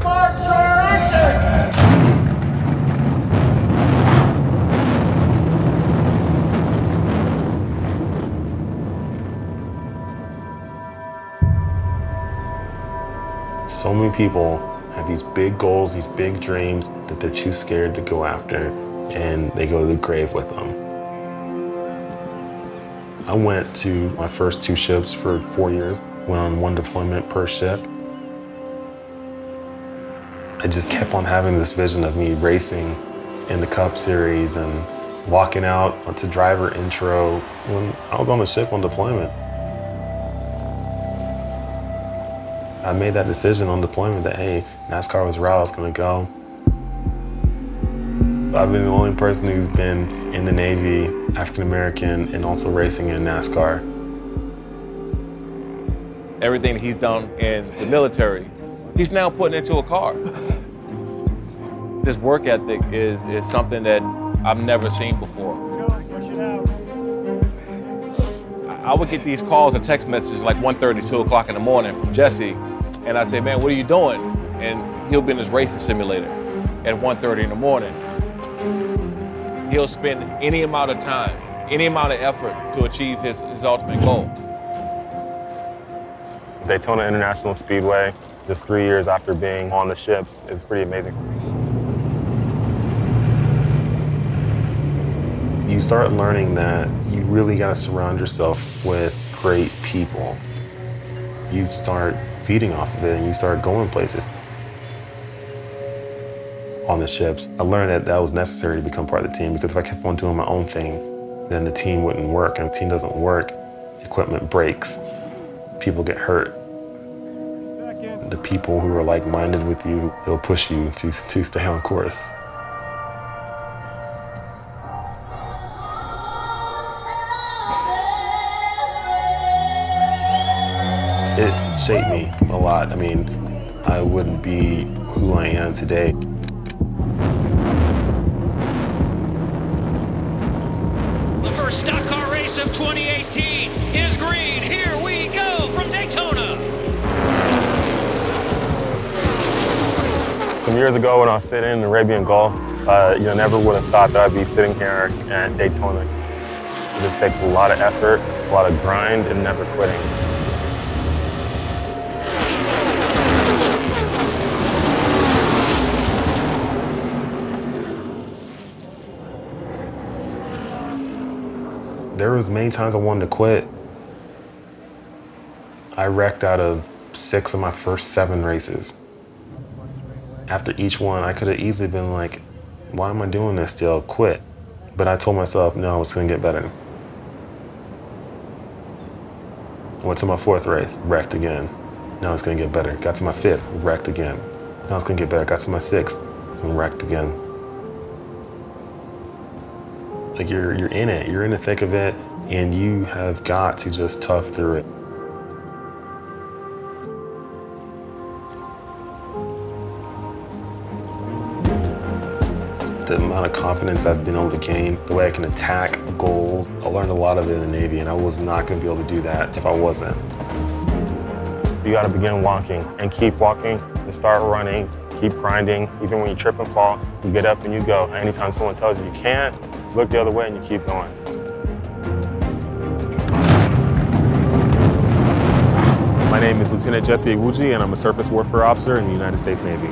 March your engine! So many people have these big goals, these big dreams that they're too scared to go after, and they go to the grave with them. I went to my first 2 ships for 4 years, went on 1 deployment per ship. I just kept on having this vision of me racing in the Cup Series and walking out to driver intro when I was on the ship on deployment. I made that decision on deployment that, hey, NASCAR was where I was gonna go. I've been the only person who's been in the Navy, African-American, and also racing in NASCAR. Everything that he's done in the military, he's now putting into a car. This work ethic is something that I've never seen before. I would get these calls and text messages like 1:30, 2 o'clock in the morning from Jesse, and I say, man, what are you doing? And he'll be in his racing simulator at 1:30 in the morning. He'll spend any amount of time, any amount of effort to achieve his ultimate goal. Daytona International Speedway, just 3 years after being on the ships, is pretty amazing. You start learning that you really got to surround yourself with great people. You start feeding off of it and you start going places. On the ships, I learned that that was necessary to become part of the team, because if I kept on doing my own thing, then the team wouldn't work. And if the team doesn't work, equipment breaks, people get hurt. The people who are like-minded with you, they'll push you to stay on course. It shaped me a lot. I mean, I wouldn't be who I am today. The first stock car race of 2018 is green. Here we go from Daytona. Some years ago when I was sitting in the Arabian Gulf, never would have thought that I'd be sitting here at Daytona. It just takes a lot of effort, a lot of grind, and never quitting. There was many times I wanted to quit. I wrecked out of 6 of my first 7 races. After each one, I could have easily been like, why am I doing this still? Quit. But I told myself, no, it's gonna get better. Went to my 4th race, wrecked again. Now it's gonna get better. Got to my 5th, wrecked again. Now it's gonna get better. Got to my 6th, and wrecked again. Like you're in it, you're in the thick of it, and you have got to just tough through it. The amount of confidence I've been able to gain, the way I can attack goals, I learned a lot of it in the Navy, and I was not going to be able to do that if I wasn't. You got to begin walking and keep walking and start running, keep grinding. Even when you trip and fall, you get up and you go. Anytime someone tells you you can't, look the other way and you keep going. My name is Lieutenant Jesse Iwuji, and I'm a surface warfare officer in the United States Navy.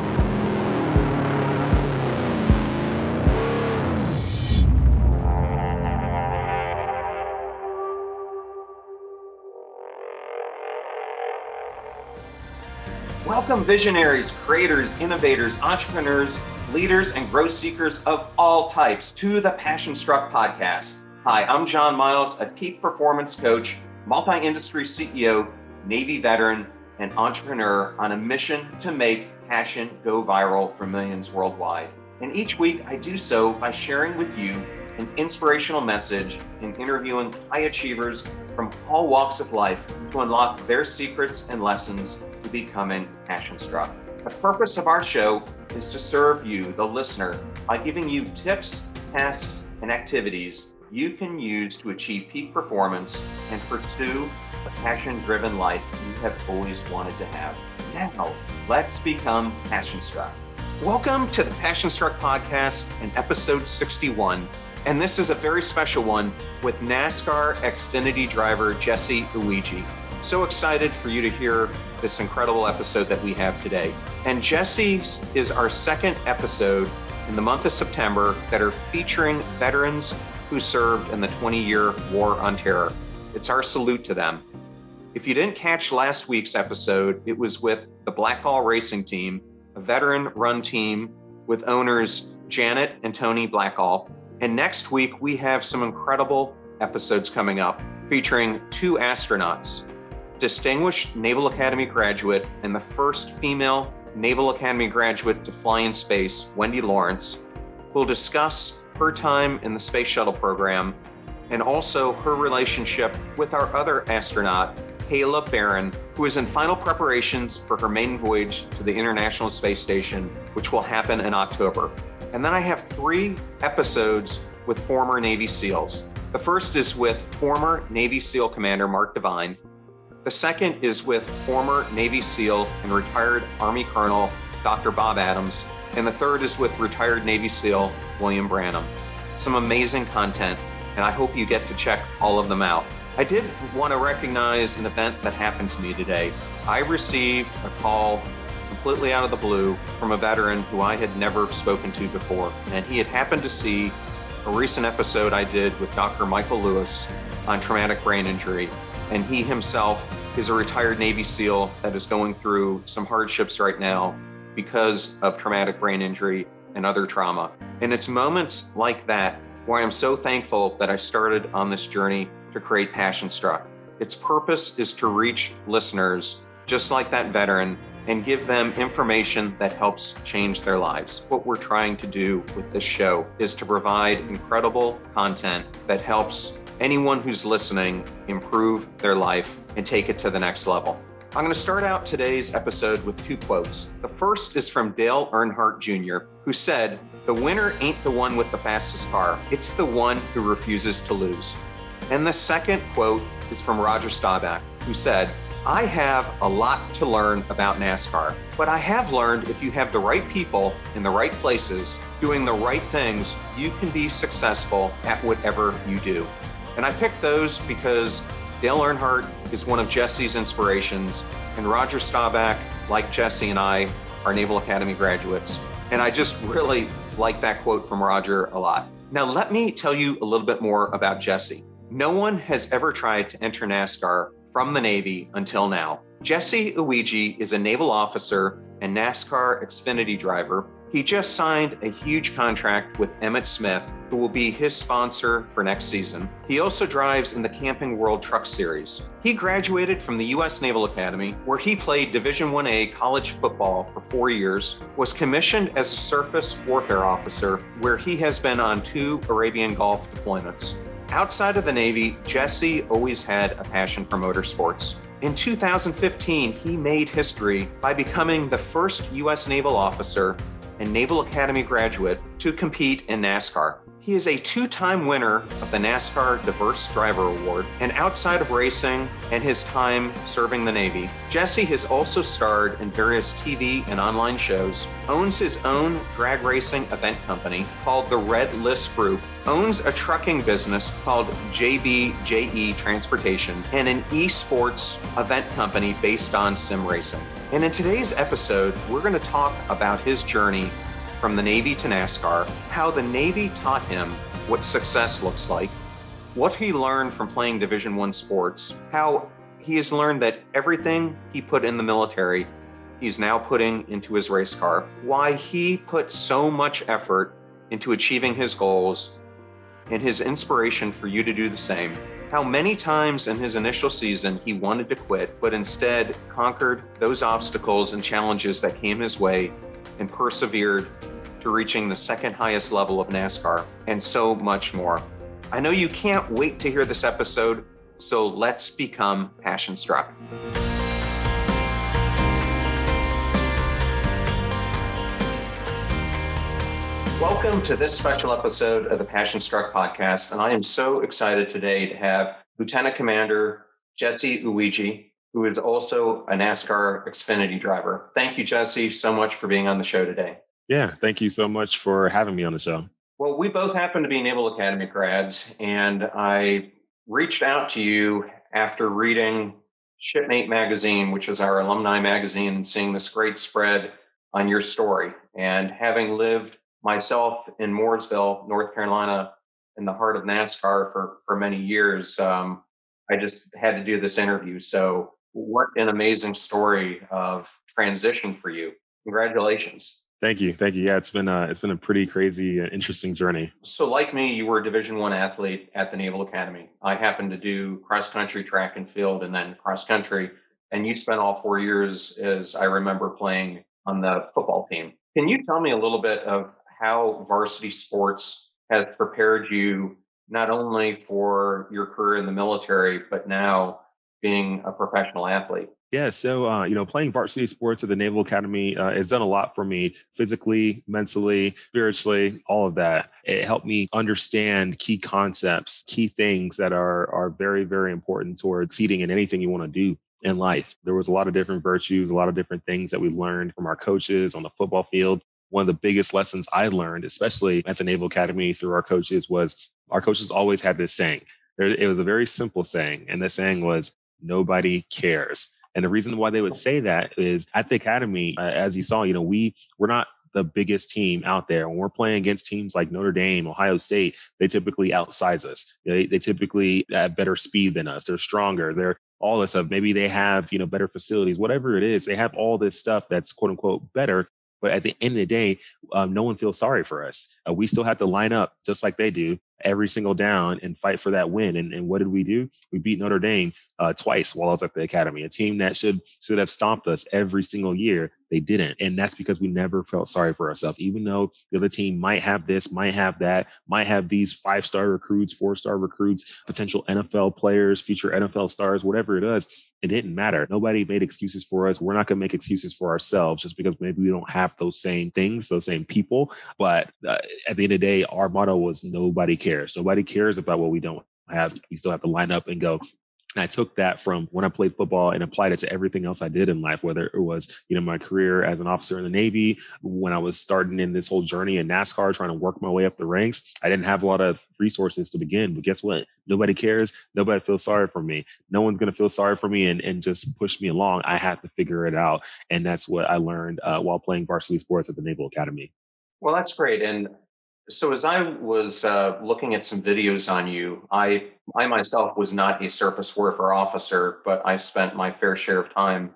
Welcome visionaries, creators, innovators, entrepreneurs, leaders, and growth seekers of all types to the Passion Struck podcast. Hi, I'm John Miles, a peak performance coach, multi-industry CEO, Navy veteran, and entrepreneur on a mission to make passion go viral for millions worldwide. And each week I do so by sharing with you an inspirational message and interviewing high achievers from all walks of life to unlock their secrets and lessons to becoming passion struck. The purpose of our show is to serve you, the listener, by giving you tips, tasks, and activities you can use to achieve peak performance and pursue the passion-driven life you have always wanted to have. Now, let's become Passion Struck. Welcome to the Passion Struck podcast and episode 61. And this is a very special one with NASCAR Xfinity driver Jesse Iwuji. So excited for you to hear this incredible episode that we have today. And Jesse is our second episode in the month of September that are featuring veterans who served in the 20-year War on Terror. It's our salute to them. If you didn't catch last week's episode, it was with the Blackall Racing Team, a veteran-run team with owners Janet and Tony Blackall. And next week, we have some incredible episodes coming up featuring two astronauts, distinguished Naval Academy graduate and the first female Naval Academy graduate to fly in space, Wendy Lawrence, will discuss her time in the space shuttle program and also her relationship with our other astronaut, Kayla Barron, who is in final preparations for her maiden voyage to the International Space Station, which will happen in October. And then I have 3 episodes with former Navy SEALs. The first is with former Navy SEAL Commander Mark Devine. The second is with former Navy SEAL and retired Army Colonel Dr. Bob Adams. And the third is with retired Navy SEAL William Branum. Some amazing content, and I hope you get to check all of them out. I did want to recognize an event that happened to me today. I received a call completely out of the blue from a veteran who I had never spoken to before. And he had happened to see a recent episode I did with Dr. Michael Lewis on traumatic brain injury. And he himself is a retired Navy SEAL that is going through some hardships right now because of traumatic brain injury and other trauma. And it's moments like that where I'm so thankful that I started on this journey to create Passion Struck. Its purpose is to reach listeners just like that veteran and give them information that helps change their lives. What we're trying to do with this show is to provide incredible content that helps anyone who's listening improve their life and take it to the next level. I'm going to start out today's episode with 2 quotes. The first is from Dale Earnhard Jr., who said, "The winner ain't the one with the fastest car, it's the one who refuses to lose." And the second quote is from Roger Staubach, who said, "I have a lot to learn about NASCAR, but I have learned if you have the right people in the right places doing the right things, you can be successful at whatever you do." And I picked those because Dale Earnhardt is one of Jesse's inspirations, and Roger Staubach, like Jesse and I, are Naval Academy graduates. And I just really like that quote from Roger a lot. Now, let me tell you a little bit more about Jesse. No one has ever tried to enter NASCAR from the Navy until now. Jesse Iwuji is a naval officer and NASCAR Xfinity driver. He just signed a huge contract with Emmett Smith, who will be his sponsor for next season. He also drives in the Camping World Truck Series. He graduated from the U.S. Naval Academy, where he played Division I-A college football for 4 years, was commissioned as a surface warfare officer, where he has been on 2 Arabian Gulf deployments. Outside of the Navy, Jesse always had a passion for motorsports. In 2015, he made history by becoming the first U.S. naval officer and Naval Academy graduate to compete in NASCAR. He is a 2-time winner of the NASCAR Diverse Driver Award, and outside of racing and his time serving the Navy, Jesse has also starred in various TV and online shows, owns his own drag racing event company called the Red List Group, owns a trucking business called JBJE Transportation, and an esports event company based on sim racing. And in today's episode, we're going to talk about his journey from the Navy to NASCAR, how the Navy taught him what success looks like, what he learned from playing Division I sports, how he has learned that everything he put in the military, he's now putting into his race car, why he put so much effort into achieving his goals, and his inspiration for you to do the same. How many times in his initial season he wanted to quit, but instead conquered those obstacles and challenges that came his way and persevered to reaching the second highest level of NASCAR, and so much more. I know you can't wait to hear this episode, so let's become Passion Struck. Welcome to this special episode of the Passion Struck podcast, and I am so excited today to have Lieutenant Commander Jesse Iwuji, who is also a NASCAR Xfinity driver. Thank you, Jesse, so much for being on the show today. Yeah, thank you so much for having me on the show. Well, we both happen to be Naval Academy grads, and I reached out to you after reading Shipmate magazine, which is our alumni magazine, and seeing this great spread on your story. And having lived myself in Mooresville, North Carolina, in the heart of NASCAR for many years, I just had to do this interview. So what an amazing story of transition for you. Congratulations. Thank you. Thank you. Yeah, it's been a pretty crazy, interesting journey. So like me, you were a Division I athlete at the Naval Academy. I happened to do cross country, track and field, and then cross country. And you spent all 4 years, as I remember, playing on the football team. Can you tell me a little bit of how varsity sports has prepared you not only for your career in the military, but now being a professional athlete? Yeah, so playing varsity sports at the Naval Academy has done a lot for me physically, mentally, spiritually, all of that. It helped me understand key concepts, key things that are very, very important towards succeeding in anything you want to do in life. There was a lot of different virtues, a lot of different things that we learned from our coaches on the football field. One of the biggest lessons I learned, especially at the Naval Academy through our coaches, was our coaches always had this saying. It was a very simple saying, and the saying was, nobody cares. And the reason why they would say that is at the academy, as you saw, we're not the biggest team out there. When we're playing against teams like Notre Dame, Ohio State, they typically outsize us. They typically have better speed than us. They're stronger. They're all this stuff. Maybe they have, better facilities, whatever it is. They have all this stuff that's quote unquote better. But at the end of the day, no one feels sorry for us. We still have to line up just like they do every single down and fight for that win. And what did we do? We beat Notre Dame twice while I was at the academy, a team that should have stomped us every single year. They didn't. And that's because we never felt sorry for ourselves, even though the other team might have this, might have that, might have these 5-star recruits, 4-star recruits, potential NFL players, future NFL stars, whatever it is. It didn't matter. Nobody made excuses for us. We're not going to make excuses for ourselves just because maybe we don't have those same things, those same people. But at the end of the day, our motto was nobody cares. Nobody cares about what we don't have. We still have to line up and go. And I took that from when I played football and applied it to everything else I did in life, whether it was, my career as an officer in the Navy, when I was starting in this whole journey in NASCAR, trying to work my way up the ranks. I didn't have a lot of resources to begin, but guess what? Nobody cares. Nobody feels sorry for me. No one's going to feel sorry for me and just push me along. I have to figure it out. And that's what I learned while playing varsity sports at the Naval Academy. Well, that's great. And so as I was looking at some videos on you, I myself was not a surface warfare officer, but I spent my fair share of time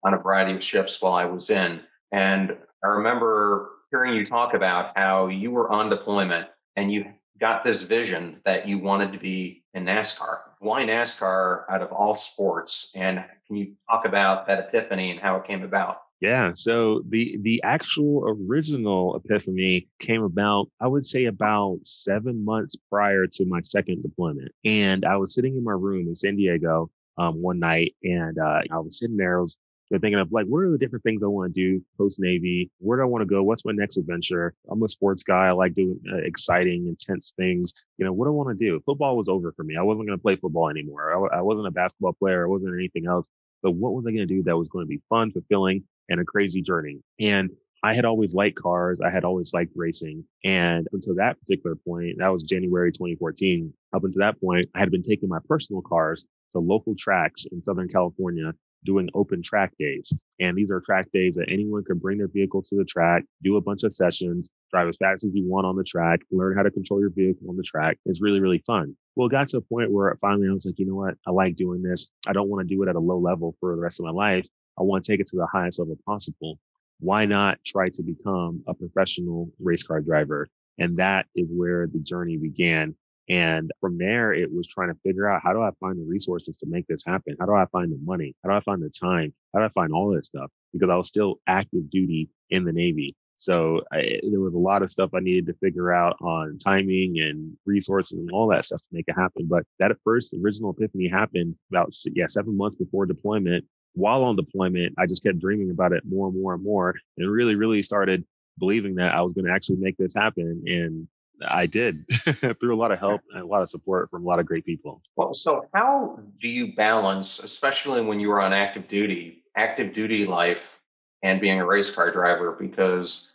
on a variety of ships while I was in. And I remember hearing you talk about how you were on deployment and you got this vision that you wanted to be in NASCAR. Why NASCAR out of all sports? And can you talk about that epiphany and how it came about? Yeah. So the actual original epiphany came about, I would say about 7 months prior to my second deployment. And I was sitting in my room in San Diego one night, and I was sitting there, I was thinking of what are the different things I want to do post Navy? Where do I want to go? What's my next adventure? I'm a sports guy. I like doing exciting, intense things. What do I want to do? Football was over for me. I wasn't going to play football anymore. I wasn't a basketball player. I wasn't anything else. But what was I going to do that was going to be fun, fulfilling, and a crazy journey? And I had always liked cars. I had always liked racing. And until that particular point, that was January 2014. Up until that point, I had been taking my personal cars to local tracks in Southern California doing open track days. And these are track days that anyone can bring their vehicle to the track, do a bunch of sessions, drive as fast as you want on the track, learn how to control your vehicle on the track. It's really, really fun. Well, it got to a point where finally I was like, you know what? I like doing this. I don't want to do it at a low level for the rest of my life. I want to take it to the highest level possible. Why not try to become a professional race car driver? And that is where the journey began. And from there, it was trying to figure out, how do I find the resources to make this happen? How do I find the money? How do I find the time? How do I find all this stuff? Because I was still active duty in the Navy. So there was a lot of stuff I needed to figure out on timing and resources and all that stuff to make it happen. But that first original epiphany happened about 7 months before deployment. While on deployment, I just kept dreaming about it more and more and more, and really, really started believing that I was going to actually make this happen. And I did through a lot of help and a lot of support from a lot of great people. Well, so how do you balance, especially when you were on active duty life and being a race car driver? Because,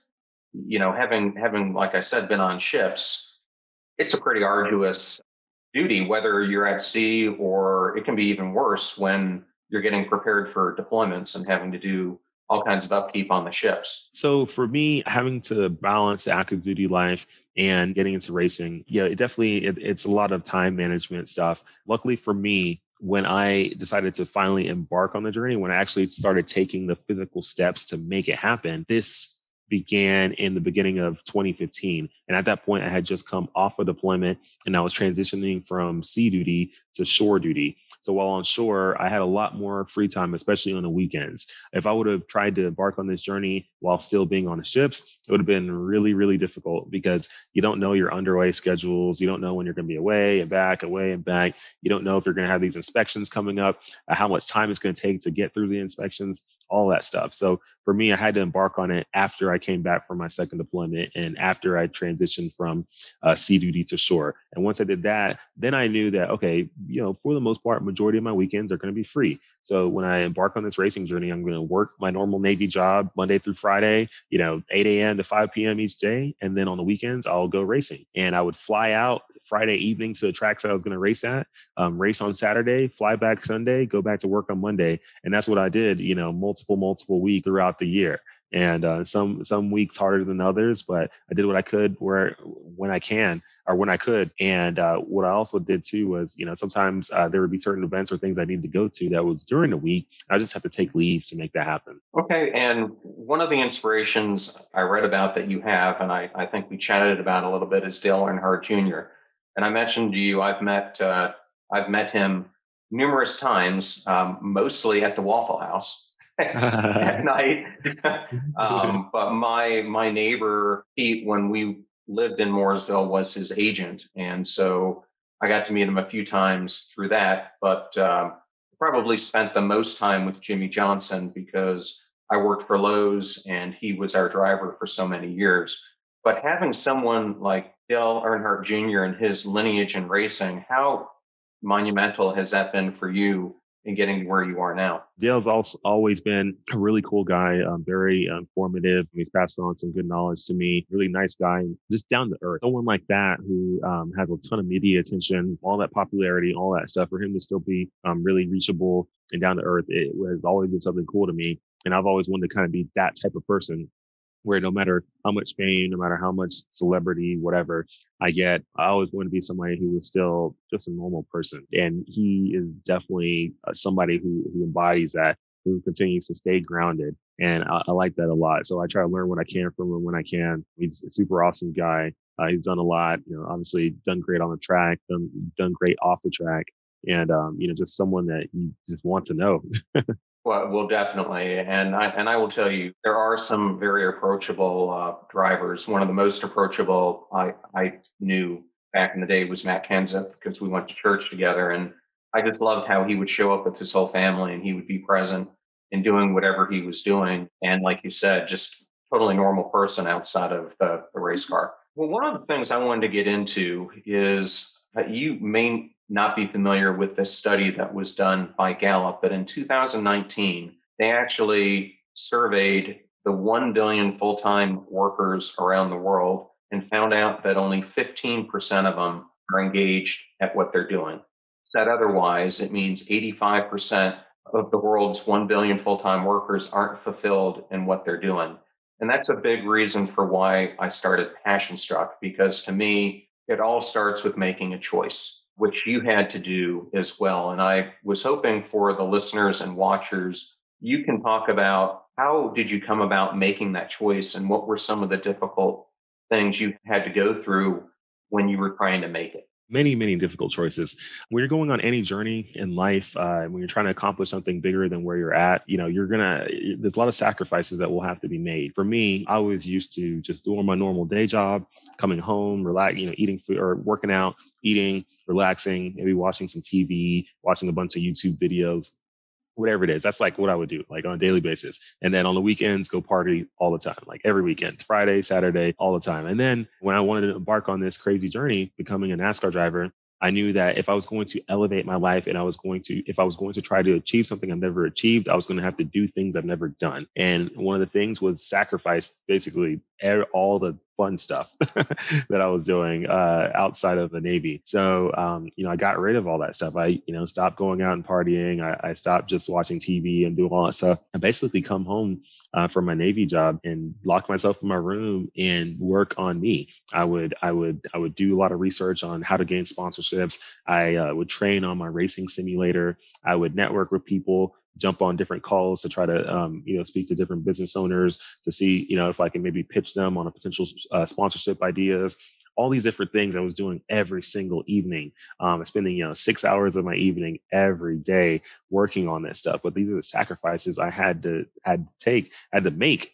having, like I said, been on ships, it's a pretty arduous duty, whether you're at sea, or it can be even worse when you're getting prepared for deployments and having to do all kinds of upkeep on the ships. So for me, having to balance the active duty life and getting into racing, it's a lot of time management stuff. Luckily for me, when I decided to finally embark on the journey, when I actually started taking the physical steps to make it happen, this began in the beginning of 2015. And at that point, I had just come off of deployment and I was transitioning from sea duty to shore duty. So while on shore, I had a lot more free time, especially on the weekends. If I would have tried to embark on this journey while still being on the ships, it would have been really, really difficult because you don't know your underway schedules. You don't know when you're going to be away and back. You don't know if you're going to have these inspections coming up, how much time it's going to take to get through the inspections, all that stuff. So for me, I had to embark on it after I came back from my second deployment and after I transitioned from sea duty to shore. And once I did that, then I knew that, okay, for the most part, majority of my weekends are going to be free. So when I embark on this racing journey, I'm going to work my normal Navy job Monday through Friday, 8 a.m. to 5 p.m. each day. And then on the weekends, I'll go racing. And I would fly out Friday evening to the tracks that I was going to race at, race on Saturday, fly back Sunday, go back to work on Monday. And that's what I did, multiple weeks throughout the year. And some weeks harder than others, but I did what I could when I could. And what I also did too was, sometimes there would be certain events or things I needed to go to that was during the week. I just have to take leave to make that happen. Okay. And one of the inspirations I read about that you have, and I think we chatted about a little bit, is Dale Earnhard Jr. And I mentioned to you, I've met him numerous times, mostly at the Waffle House. At night. But my neighbor, Pete, when we lived in Mooresville, was his agent. And so I got to meet him a few times through that, but probably spent the most time with Jimmy Johnson because I worked for Lowe's and he was our driver for so many years. But having someone like Dale Earnhardt Jr. and his lineage in racing, how monumental has that been for you in getting to where you are now? Dale's also always been a really cool guy, very informative. He's passed on some good knowledge to me. Really nice guy, just down to earth. Someone like that who has a ton of media attention, all that popularity, all that stuff. For him to still be really reachable and down to earth, it has always been something cool to me. And I've always wanted to kind of be that type of person, where no matter how much fame, no matter how much celebrity, whatever I get, I always want to be somebody who was still just a normal person. And he is definitely somebody who embodies that, who continues to stay grounded. And I like that a lot. So I try to learn what I can from him when I can. He's a super awesome guy. He's done a lot, obviously done great on the track, done great off the track. And, just someone that you just want to know. Well, definitely. And I will tell you, there are some very approachable drivers. One of the most approachable I knew back in the day was Matt Kenseth, because we went to church together. And I just loved how he would show up with his whole family and he would be present in doing whatever he was doing. And like you said, just totally normal person outside of the race car. Well, one of the things I wanted to get into is that you may not be familiar with this study that was done by Gallup, but in 2019, they actually surveyed the 1 billion full-time workers around the world and found out that only 15% of them are engaged at what they're doing. Said otherwise, it means 85% of the world's 1 billion full-time workers aren't fulfilled in what they're doing. And that's a big reason for why I started Passion Struck, because to me, it all starts with making a choice, which you had to do as well. And I was hoping for the listeners and watchers, you can talk about how did you come about making that choice and what were some of the difficult things you had to go through when you were trying to make it? Many, many difficult choices. When you're going on any journey in life, when you're trying to accomplish something bigger than where you're at, there's a lot of sacrifices that will have to be made. For me, I was used to just doing my normal day job, coming home, eating food or working out, eating, relaxing, maybe watching some TV, watching a bunch of YouTube videos. whatever it is. That's like what I would do, like on a daily basis. And then on the weekends, go party all the time, like every weekend, Friday, Saturday, all the time. And then when I wanted to embark on this crazy journey, becoming a NASCAR driver, I knew that if I was going to elevate my life and if I was going to try to achieve something I've never achieved, I was going to have to do things I've never done. And one of the things was sacrifice basically all the fun stuff that I was doing outside of the Navy. So, I got rid of all that stuff. I, stopped going out and partying. I stopped just watching TV and doing all that stuff. I basically come home from my Navy job and lock myself in my room and work on me. I would do a lot of research on how to gain sponsorships. I would train on my racing simulator. I would network with people, jump on different calls to try to, speak to different business owners to see, if I can maybe pitch them on a potential sponsorship ideas. All these different things I was doing every single evening, spending 6 hours of my evening every day working on this stuff. But these are the sacrifices I had to make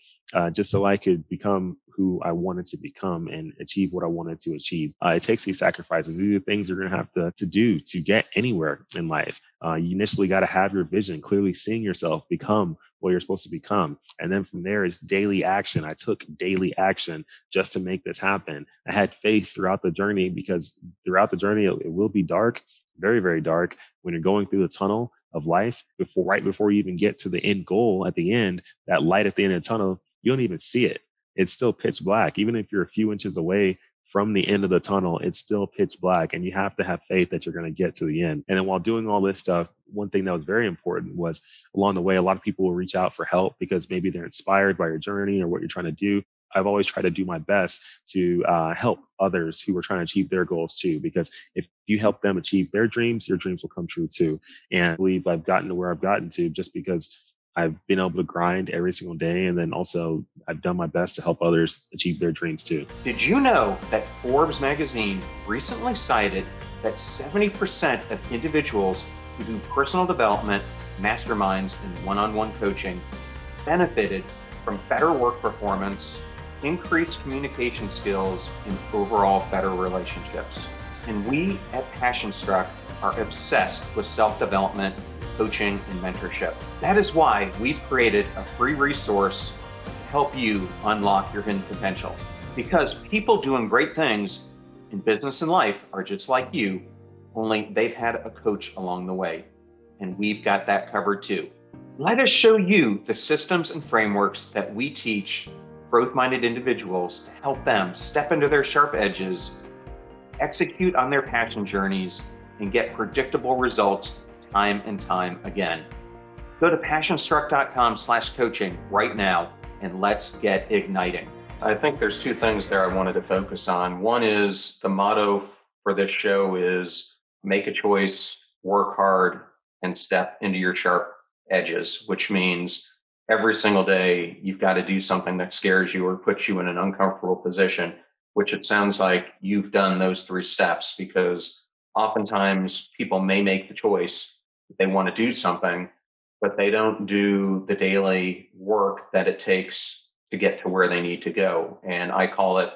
just so I could become who I wanted to become and achieve what I wanted to achieve. It takes these sacrifices. These are things you're going to have to do to get anywhere in life. You initially got to have your vision, clearly seeing yourself become what you're supposed to become. And then from there is daily action. I took daily action just to make this happen. I had faith throughout the journey, because throughout the journey, it will be dark, very, very dark. When you're going through the tunnel of life, right before you even get to the end goal at the end, that light at the end of the tunnel, you don't even see it. It's still pitch black. Even if you're a few inches away from the end of the tunnel, it's still pitch black, and you have to have faith that you're going to get to the end. And then while doing all this stuff, one thing that was very important was along the way, a lot of people will reach out for help because maybe they're inspired by your journey or what you're trying to do. I've always tried to do my best to help others who are trying to achieve their goals too, because if you help them achieve their dreams, your dreams will come true too. And I believe I've gotten to where I've gotten to just because I've been able to grind every single day. And then also I've done my best to help others achieve their dreams too. Did you know that Forbes magazine recently cited that 70% of individuals who do personal development, masterminds, and one-on-one coaching benefited from better work performance, increased communication skills, and overall better relationships? And we at Passion Struck are obsessed with self-development, coaching, and mentorship. That is why we've created a free resource to help you unlock your hidden potential. Because people doing great things in business and life are just like you, only they've had a coach along the way. And we've got that covered too. Let us show you the systems and frameworks that we teach growth-minded individuals to help them step into their sharp edges, execute on their passion journeys, and get predictable results time and time again. Go to passionstruck.com/coaching right now and let's get igniting. I think there's two things there I wanted to focus on. One is the motto for this show is make a choice, work hard, and step into your sharp edges, which means every single day you've got to do something that scares you or puts you in an uncomfortable position, which it sounds like you've done those 3 steps, because oftentimes people may make the choice that they want to do something, but they don't do the daily work that it takes to get to where they need to go. And I call it,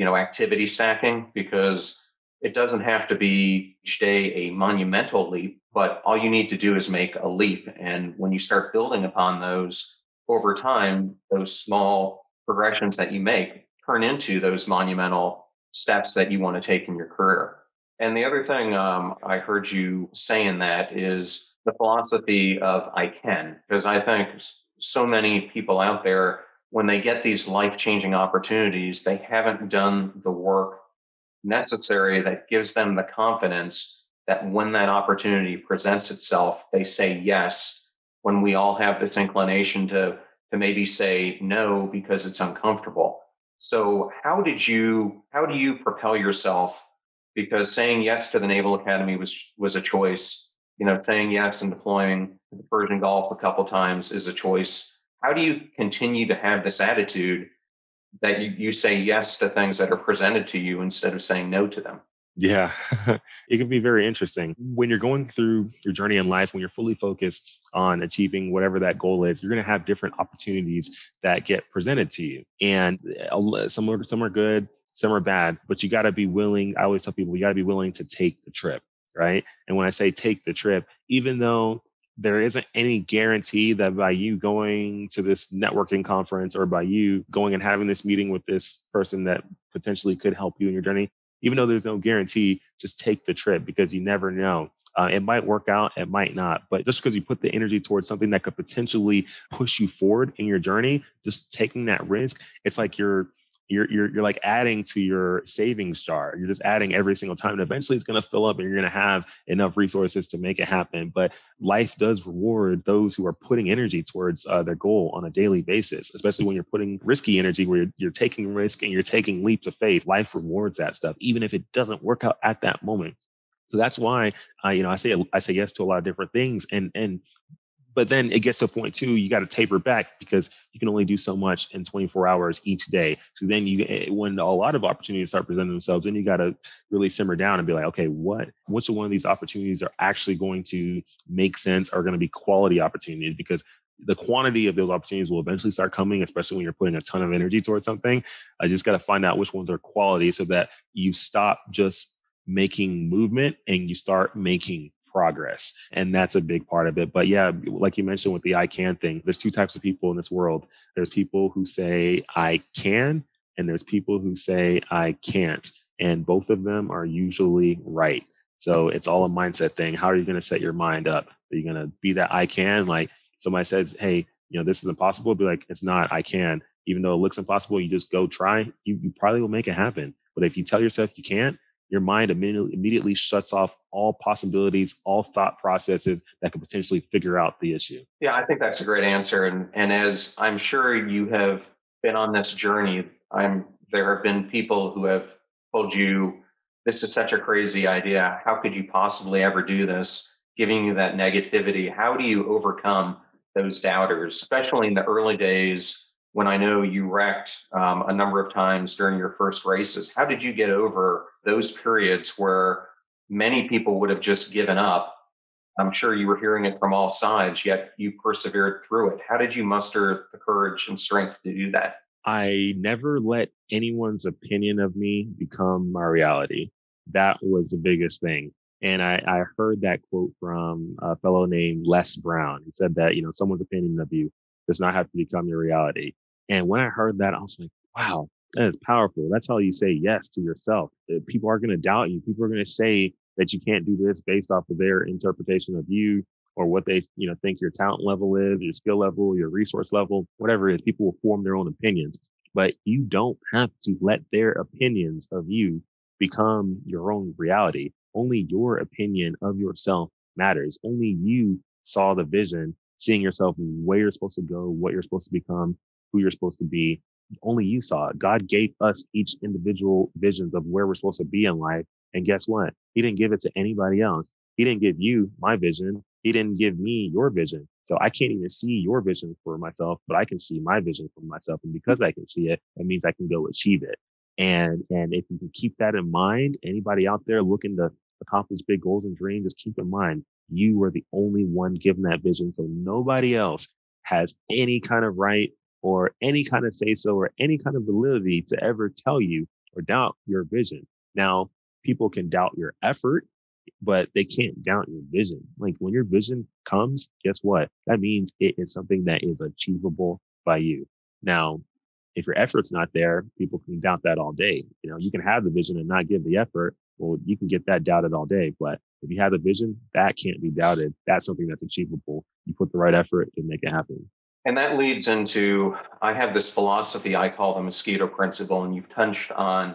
activity stacking, because it doesn't have to be each day a monumental leap, but all you need to do is make a leap. And when you start building upon those over time, those small progressions that you make turn into those monumental steps that you want to take in your career. And the other thing I heard you saying that is the philosophy of I can, because I think so many people out there, when they get these life-changing opportunities, they haven't done the work necessary that gives them the confidence that when that opportunity presents itself, they say yes, when we all have this inclination to maybe say no because it's uncomfortable. So how do you propel yourself? Because saying yes to the Naval Academy was a choice. Saying yes and deploying to the Persian Gulf a couple times is a choice. How do you continue to have this attitude that you say yes to things that are presented to you instead of saying no to them? Yeah, it can be very interesting. When you're going through your journey in life, when you're fully focused on achieving whatever that goal is, you're going to have different opportunities that get presented to you. And some are good, some are bad, but you got to be willing. I always tell people, you got to be willing to take the trip, right? And when I say take the trip, even though there isn't any guarantee that by you going to this networking conference or by you going and having this meeting with this person that potentially could help you in your journey, even though there's no guarantee, just take the trip because you never know. It might work out, it might not. But just because you put the energy towards something that could potentially push you forward in your journey, just taking that risk, it's like you're like adding to your savings jar. You're just adding every single time. And eventually it's going to fill up and you're going to have enough resources to make it happen. But life does reward those who are putting energy towards their goal on a daily basis, especially when you're putting risky energy where you're taking risk and you're taking leaps of faith. Life rewards that stuff, even if it doesn't work out at that moment. So that's why, I say yes to a lot of different things. But then it gets to a point too, you got to taper back because you can only do so much in 24 hours each day. So then when a lot of opportunities start presenting themselves, then you got to really simmer down and be like, okay, which one of these opportunities are actually going to make sense, are going to be quality opportunities? Because the quantity of those opportunities will eventually start coming, especially when you're putting a ton of energy towards something. I just got to find out which ones are quality so that you stop just making movement and you start making progress. And that's a big part of it. But yeah, like you mentioned with the I can thing, there's two types of people in this world. There's people who say I can, and there's people who say I can't. And both of them are usually right. So it's all a mindset thing. How are you going to set your mind up? Are you going to be that I can? Like somebody says, hey, this is impossible. Be like, it's not, I can. Even though it looks impossible, you just go try. You probably will make it happen. But if you tell yourself you can't, your mind immediately shuts off all possibilities, all thought processes that could potentially figure out the issue. Yeah, I think that's a great answer. And as I'm sure you have been on this journey, there have been people who have told you, this is such a crazy idea. How could you possibly ever do this? Giving you that negativity. How do you overcome those doubters, especially in the early days when I know you wrecked a number of times during your first races? How did you get over those periods where many people would have just given up? I'm sure you were hearing it from all sides, yet you persevered through it. How did you muster the courage and strength to do that? I never let anyone's opinion of me become my reality. That was the biggest thing. And I heard that quote from a fellow named Les Brown. He said that, someone's opinion of you does not have to become your reality. And when I heard that, I was like, wow, that is powerful. That's how you say yes to yourself. People are going to doubt you. People are going to say that you can't do this based off of their interpretation of you or what they, think your talent level is, your skill level, your resource level, whatever it is. People will form their own opinions, but you don't have to let their opinions of you become your own reality. Only your opinion of yourself matters. Only you saw the vision, seeing yourself where you're supposed to go, what you're supposed to become, who you're supposed to be. Only you saw it. God gave us each individual visions of where we're supposed to be in life. And guess what? He didn't give it to anybody else. He didn't give you my vision. He didn't give me your vision. So I can't even see your vision for myself, but I can see my vision for myself. And because I can see it, that means I can go achieve it. And if you can keep that in mind, anybody out there looking to accomplish big goals and dreams, just keep in mind, you are the only one given that vision. So nobody else has any kind of right or any kind of say so or any kind of validity to ever tell you or doubt your vision. Now, people can doubt your effort, but they can't doubt your vision. Like when your vision comes, guess what? That means it is something that is achievable by you. Now, if your effort's not there, people can doubt that all day. You can have the vision and not give the effort. Well, you can get that doubted all day. But if you have the vision, that can't be doubted. That's something that's achievable. You put the right effort to make it happen. And that leads into, I have this philosophy I call the Mosquito Principle, and you've touched on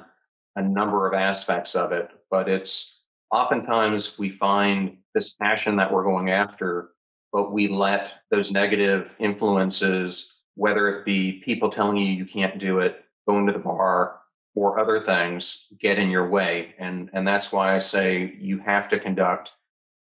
a number of aspects of it, but it's oftentimes we find this passion that we're going after, but we let those negative influences, whether it be people telling you can't do it, going to the bar, or other things, get in your way. And that's why I say you have to conduct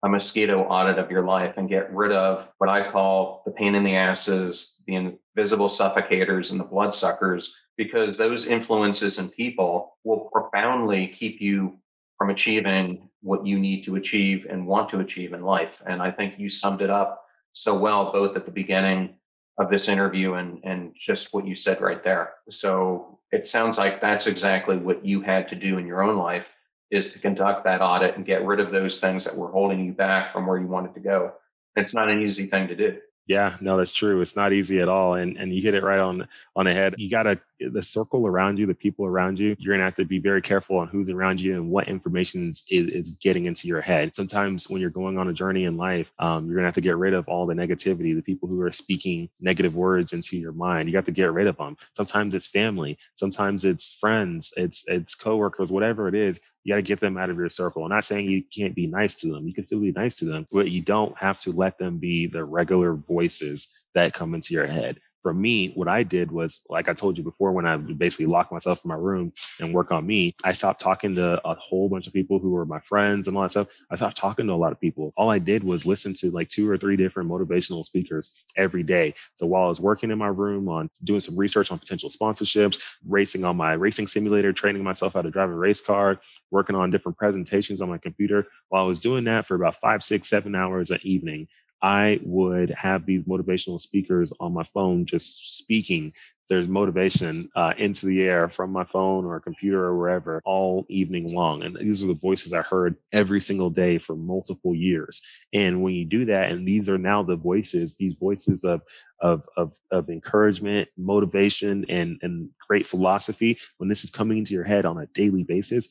a mosquito audit of your life and get rid of what I call the pain in the asses, the invisible suffocators and the bloodsuckers, because those influences and people will profoundly keep you from achieving what you need to achieve and want to achieve in life. And I think you summed it up so well, both at the beginning of this interview and just what you said right there. So it sounds like that's exactly what you had to do in your own life, is to conduct that audit and get rid of those things that were holding you back from where you wanted to go. I It's not an easy thing to do. Yeah, no, that's true. It's not easy at all. And you hit it right on the head. You gotta, the circle around you, the people around you, you're gonna have to be very careful on who's around you and what information is getting into your head. Sometimes when you're going on a journey in life, you're gonna have to get rid of all the negativity, the people who are speaking negative words into your mind. You have to get rid of them. Sometimes it's family, sometimes it's friends, it's coworkers, whatever it is. You got to get them out of your circle. I'm not saying you can't be nice to them. You can still be nice to them, but you don't have to let them be the regular voices that come into your head. For me, what I did was, like I told you before, when I basically locked myself in my room and work on me, I stopped talking to a whole bunch of people who were my friends and all that stuff. I stopped talking to a lot of people. All I did was listen to like 2 or 3 different motivational speakers every day. So while I was working in my room on doing some research on potential sponsorships, racing on my racing simulator, training myself how to drive a race car, working on different presentations on my computer, while I was doing that for about 5, 6, 7 hours an evening, I would have these motivational speakers on my phone just speaking. There's motivation into the air from my phone or computer or wherever all evening long. And these are the voices I heard every single day for multiple years. And when you do that, and these are now the voices, these voices of encouragement, motivation, and great philosophy, when this is coming into your head on a daily basis,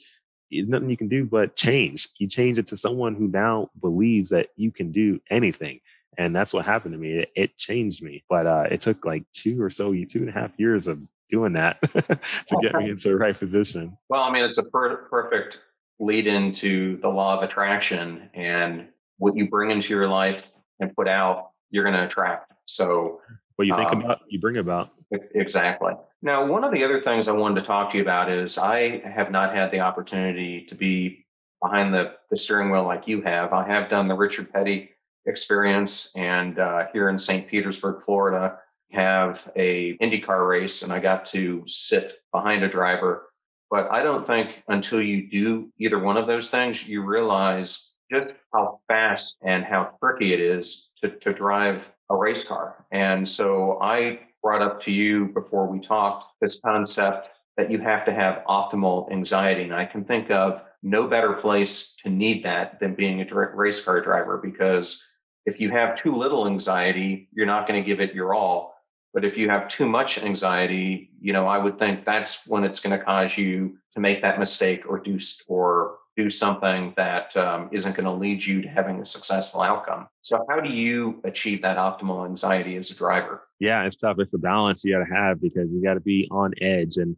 there's nothing you can do but change. You change it to someone who now believes that you can do anything. And that's what happened to me. It changed me. But it took like 2.5 years of doing that to get me into the right position. Well, I mean, it's a perfect lead into the law of attraction, and what you bring into your life and put out, you're going to attract. So what you think about, you bring about. Exactly. Now, one of the other things I wanted to talk to you about is I have not had the opportunity to be behind the steering wheel like you have. I have done the Richard Petty experience, and here in St. Petersburg, Florida, have a IndyCar race, and I got to sit behind a driver. But I don't think until you do either one of those things, you realize just how fast and how tricky it is to drive a race car. And so I brought up to you before we talked this concept that you have to have optimal anxiety. And I can think of no better place to need that than being a race car driver, because if you have too little anxiety, you're not going to give it your all. But if you have too much anxiety, I would think that's when it's going to cause you to make that mistake or do something that isn't going to lead you to having a successful outcome. So how do you achieve that optimal anxiety as a driver? Yeah, it's tough. It's a balance you got to have, because you got to be on edge. And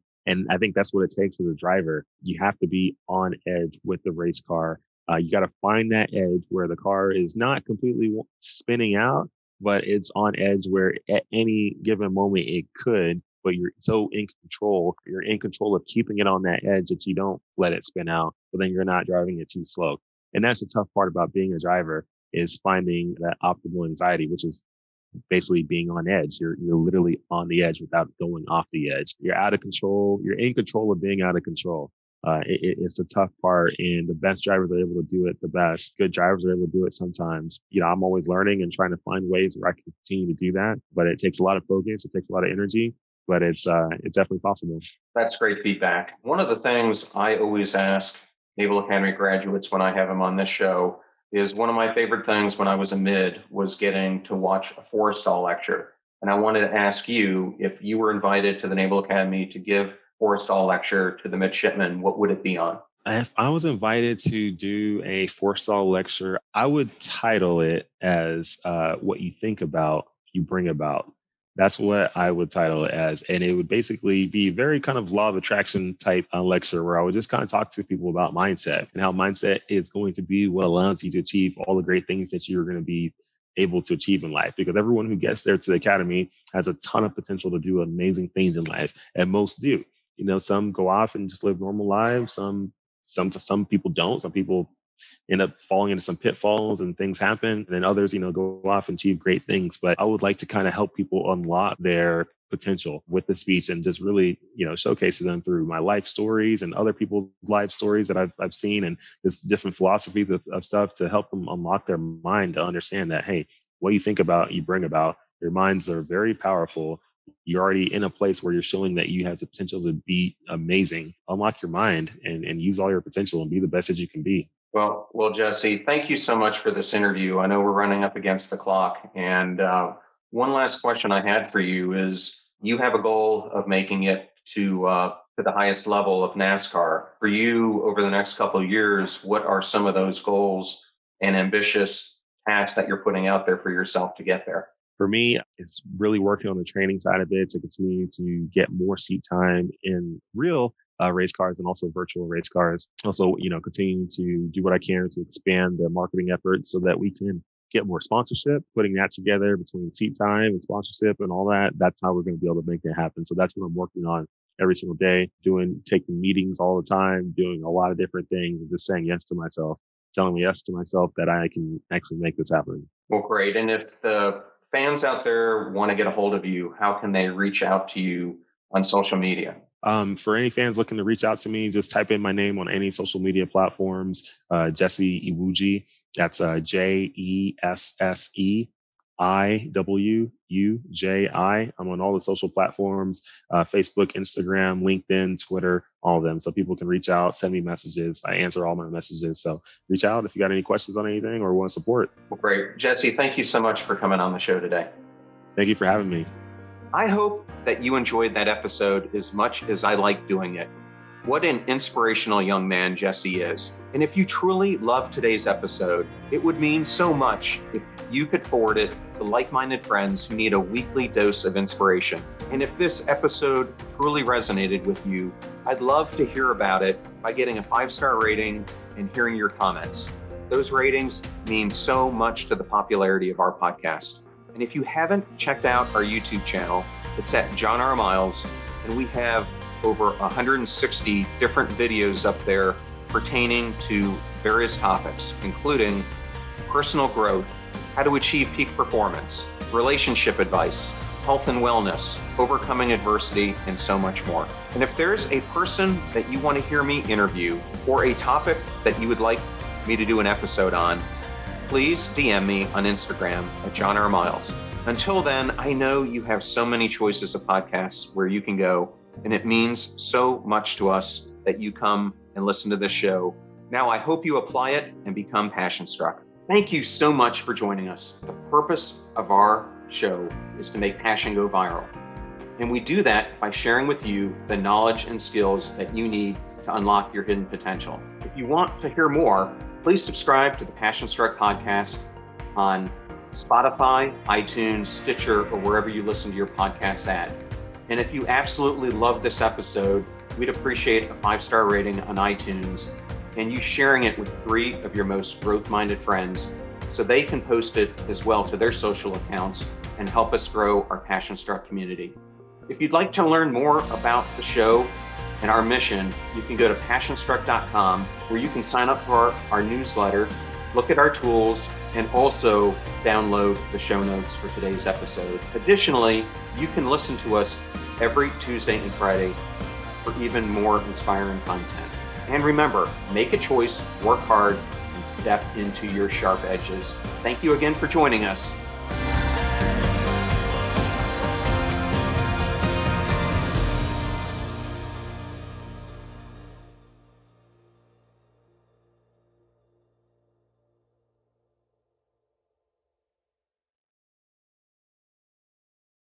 I think that's what it takes as a driver. You have to be on edge with the race car. You got to find that edge where the car is not completely spinning out, but it's on edge where at any given moment it could, but you're so in control. You're in control of keeping it on that edge that you don't let it spin out, but then you're not driving it too slow. And that's the tough part about being a driver, is finding that optimal anxiety, which is basically being on edge. You're literally on the edge without going off the edge. You're out of control. You're in control of being out of control. It's a tough part, and the best drivers are able to do it the best. Good drivers are able to do it sometimes. I'm always learning and trying to find ways where I can continue to do that, but it takes a lot of focus. It takes a lot of energy, but it's definitely possible. That's great feedback. One of the things I always ask Naval Academy graduates when I have them on this show is, one of my favorite things when I was a mid was getting to watch a Forrestal lecture. And I wanted to ask you, if you were invited to the Naval Academy to give Forrestal lecture to the midshipmen, what would it be on? If I was invited to do a Forrestal lecture, I would title it as what you think about, you bring about. That's what I would title it as. And it would basically be very kind of law of attraction type lecture, where I would just kind of talk to people about mindset and how mindset is going to be what allows you to achieve all the great things that you're going to be able to achieve in life. Because everyone who gets there to the academy has a ton of potential to do amazing things in life. And most do. Some go off and just live normal lives. Some people don't. Some people end up falling into some pitfalls and things happen. And then others, go off and achieve great things. But I would like to kind of help people unlock their potential with the speech, and just really, showcasing them through my life stories and other people's life stories that I've seen, and just different philosophies of stuff to help them unlock their mind to understand that, hey, what you think about, you bring about. Your minds are very powerful. You're already in a place where you're showing that you have the potential to be amazing. Unlock your mind and use all your potential and be the best that you can be. Well, Jesse, thank you so much for this interview. I know we're running up against the clock. And one last question I had for you is, you have a goal of making it to the highest level of NASCAR. For you, over the next couple of years, what are some of those goals and ambitious tasks that you're putting out there for yourself to get there? For me, it's really working on the training side of it to continue to get more seat time in real race cars and also virtual race cars. Also, continuing to do what I can to expand the marketing efforts so that we can get more sponsorship, putting that together between seat time and sponsorship and all that. That's how we're going to be able to make that happen. So that's what I'm working on every single day, taking meetings all the time, doing a lot of different things, and just saying yes to myself, telling me yes to myself that I can actually make this happen. Well, great. And if the fans out there want to get a hold of you, how can they reach out to you on social media? For any fans looking to reach out to me, just type in my name on any social media platforms, Jesse Iwuji. That's JESSEIWUJI. I'm on all the social platforms, Facebook, Instagram, LinkedIn, Twitter, all of them. So people can reach out, send me messages. I answer all my messages. So reach out if you got any questions on anything or want support. Well, great. Jesse, thank you so much for coming on the show today. Thank you for having me. I hope that you enjoyed that episode as much as I like doing it. What an inspirational young man Jesse is. And if you truly love today's episode, it would mean so much if you could forward it to like-minded friends who need a weekly dose of inspiration. And if this episode truly resonated with you, I'd love to hear about it by getting a 5-star rating and hearing your comments. Those ratings mean so much to the popularity of our podcast. And if you haven't checked out our YouTube channel, it's at John R. Miles, and we have over 160 different videos up there pertaining to various topics, including personal growth, how to achieve peak performance, relationship advice, health and wellness, overcoming adversity, and so much more. And if there's a person that you want to hear me interview or a topic that you would like me to do an episode on, please DM me on Instagram at John R. Miles. Until then, I know you have so many choices of podcasts where you can go, and it means so much to us that you come and listen to this show. Now, I hope you apply it and become passion struck. Thank you so much for joining us. The purpose of our show is to make passion go viral. And we do that by sharing with you the knowledge and skills that you need to unlock your hidden potential. If you want to hear more, please subscribe to the Passion Struck podcast on Spotify, iTunes, Stitcher, or wherever you listen to your podcasts at. And if you absolutely love this episode, we'd appreciate a 5-star rating on iTunes and you sharing it with 3 of your most growth-minded friends so they can post it as well to their social accounts and help us grow our Passion Struck community. If you'd like to learn more about the show and our mission, you can go to passionstruck.com where you can sign up for our newsletter, look at our tools, and also download the show notes for today's episode. Additionally, you can listen to us every Tuesday and Friday for even more inspiring content. And remember, make a choice, work hard, and step into your sharp edges. Thank you again for joining us.